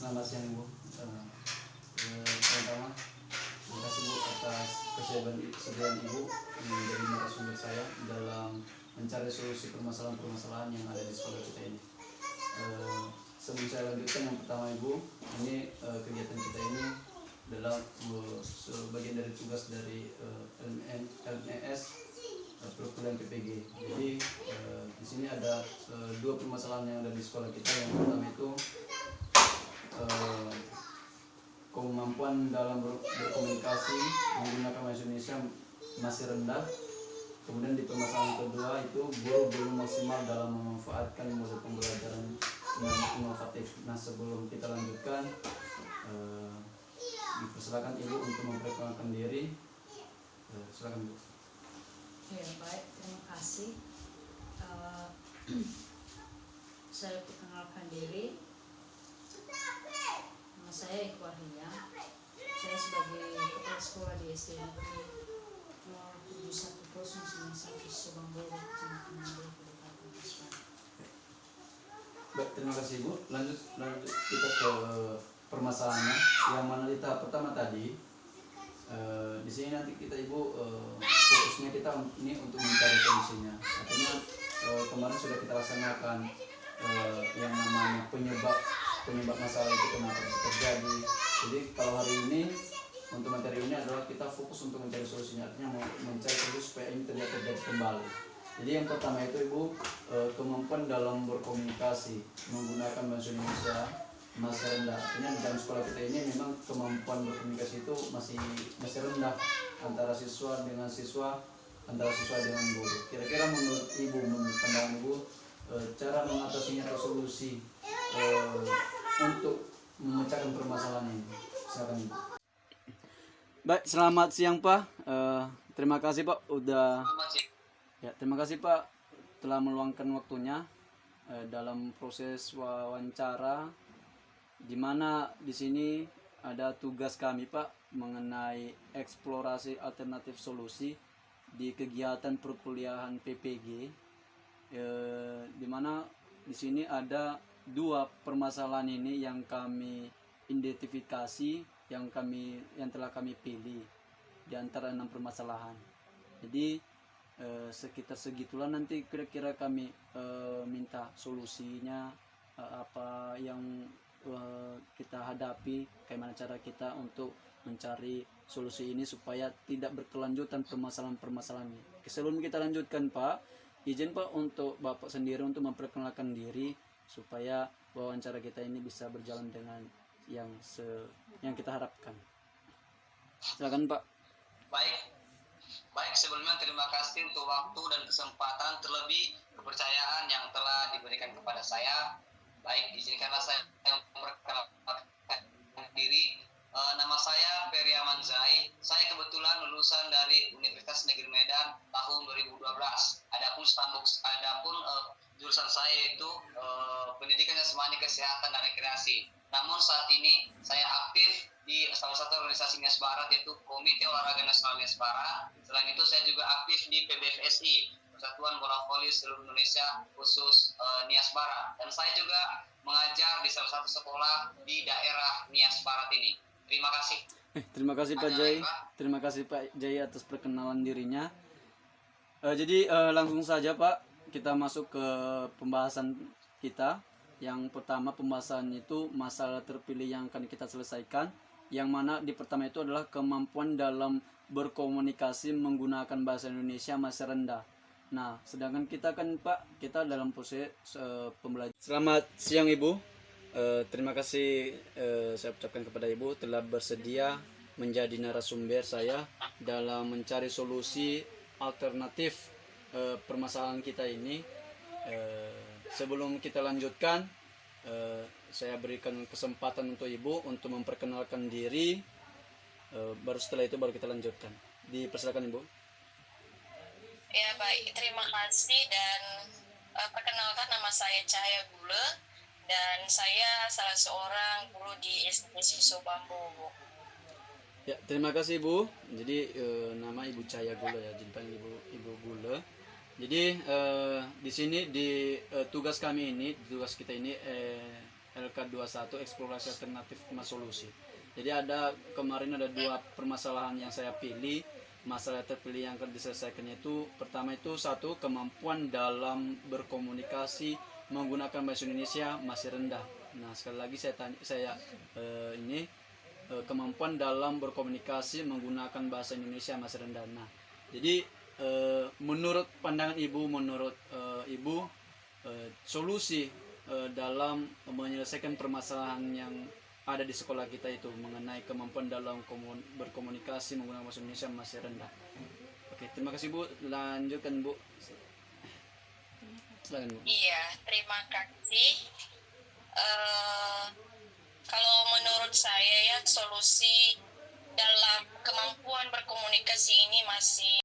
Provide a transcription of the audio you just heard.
Selamat siang Ibu. Pertama, terima kasih Bu atas kesediaan Ibu menjadi narasumber saya dalam mencari solusi permasalahan-permasalahan yang ada di sekolah kita ini. Sebelum saya lanjutkan, yang pertama Ibu, ini kegiatan kita ini adalah sebagian dari tugas dari LMS perkuliahan PPG. Jadi di sini ada dua permasalahan yang ada di sekolah kita. Yang pertama itu kemampuan dalam berkomunikasi menggunakan bahasa Indonesia masih rendah. Kemudian di permasalahan kedua itu guru belum maksimal dalam memanfaatkan model pembelajaran yang inovatif. Nah, sebelum kita lanjutkan, dipersilakan Ibu untuk memperkenalkan diri. Silakan Bu. Ya, baik, terima kasih. Saya perkenalkan diri. Nama saya Eko Arya. Saya sebagai kepala sekolah di SD Negeri 071091 Subambolo, Kecamatan Mandor, Kabupaten Tasman. Baik, terima kasih Bu. Lanjut kita ke permasalahannya. Yang mana di tahap pertama tadi, di sini nanti kita Ibu fokusnya kita ini untuk mencari solusinya. Artinya kemarin sudah kita laksanakan yang namanya penyebab masalah itu kenapa bisa terjadi. Jadi kalau hari ini untuk materi ini adalah kita fokus untuk mencari solusinya, artinya mencari solusi supaya ini tidak terjadi kembali. Jadi yang pertama itu Ibu, kemampuan dalam berkomunikasi menggunakan bahasa Indonesia masih rendah. Artinya dalam sekolah kita ini memang kemampuan berkomunikasi itu masih rendah antara siswa dengan siswa, antara siswa dengan guru. Kira-kira menurut Ibu, menurut pandangan Ibu, cara mengatasinya atau solusi untuk memecahkan permasalahan ini? Silakan Ibu. Baik, selamat siang Pak. Terima kasih Pak terima kasih Pak telah meluangkan waktunya dalam proses wawancara, di mana di sini ada tugas kami Pak mengenai eksplorasi alternatif solusi di kegiatan perkuliahan PPG, di mana di sini ada dua permasalahan ini yang kami identifikasi, yang telah kami pilih di antara 6 permasalahan. Jadi sekitar segitulah nanti kira-kira kami minta solusinya, apa yang kita hadapi, bagaimana cara kita untuk mencari solusi ini supaya tidak berkelanjutan permasalahan-permasalahan ini. Sebelum kita lanjutkan Pak, izin Pak untuk Bapak sendiri untuk memperkenalkan diri supaya wawancara kita ini bisa berjalan dengan yang kita harapkan. Silakan Pak. Baik, sebelumnya terima kasih untuk waktu dan kesempatan, terlebih kepercayaan yang telah diberikan kepada saya. Baik, izinkanlah saya memperkenalkan diri. Nama saya Ferry Amanzai. Saya kebetulan lulusan dari Universitas Negeri Medan tahun 2012. Adapun jurusan saya itu pendidikan jasmani, kesehatan dan rekreasi. Namun saat ini saya aktif di salah satu organisasi Nias Barat, yaitu Komite Olahraga Nasional Nias Barat. Selain itu saya juga aktif di PBFSI, Persatuan Bola Voli Seluruh Indonesia khusus Nias Barat. Dan saya juga mengajar di salah satu sekolah di daerah Nias Barat ini. Terima kasih. Terima kasih Pak Jai. Terima kasih Pak Jai atas perkenalan dirinya. Jadi langsung saja Pak, kita masuk ke pembahasan kita. Yang pertama pembahasan itu masalah terpilih yang akan kita selesaikan, yang mana di pertama itu adalah kemampuan dalam berkomunikasi menggunakan bahasa Indonesia masih rendah. Nah, sedangkan kita kan Pak, kita dalam proses pembelajaran. Selamat siang Ibu. Terima kasih saya ucapkan kepada Ibu telah bersedia menjadi narasumber saya dalam mencari solusi alternatif permasalahan kita ini. Sebelum kita lanjutkan, saya berikan kesempatan untuk Ibu untuk memperkenalkan diri. Baru setelah itu baru kita lanjutkan. Dipersilakan Ibu. Ya baik, terima kasih dan perkenalkan, nama saya Cahaya Gule dan saya salah seorang guru di SD Subambolo. Ya, terima kasih Ibu. Jadi nama Ibu Cahaya Gule ya, jadi panggil Ibu Gule. Jadi di sini di tugas kita ini LK21 eksplorasi alternatif solusi. Jadi kemarin ada 2 permasalahan yang saya pilih. Masalah terpilih yang akan diselesaikannya itu pertama itu 1, kemampuan dalam berkomunikasi menggunakan bahasa Indonesia masih rendah. Nah, sekali lagi kemampuan dalam berkomunikasi menggunakan bahasa Indonesia masih rendah. Nah, jadi menurut pandangan Ibu, solusi dalam menyelesaikan permasalahan yang ada di sekolah kita itu mengenai kemampuan dalam berkomunikasi menggunakan bahasa Indonesia masih rendah. Oke, terima kasih Bu. Lanjutkan Bu. Silakan Bu. Iya, terima kasih. Kalau menurut saya ya, solusi dalam kemampuan berkomunikasi ini masih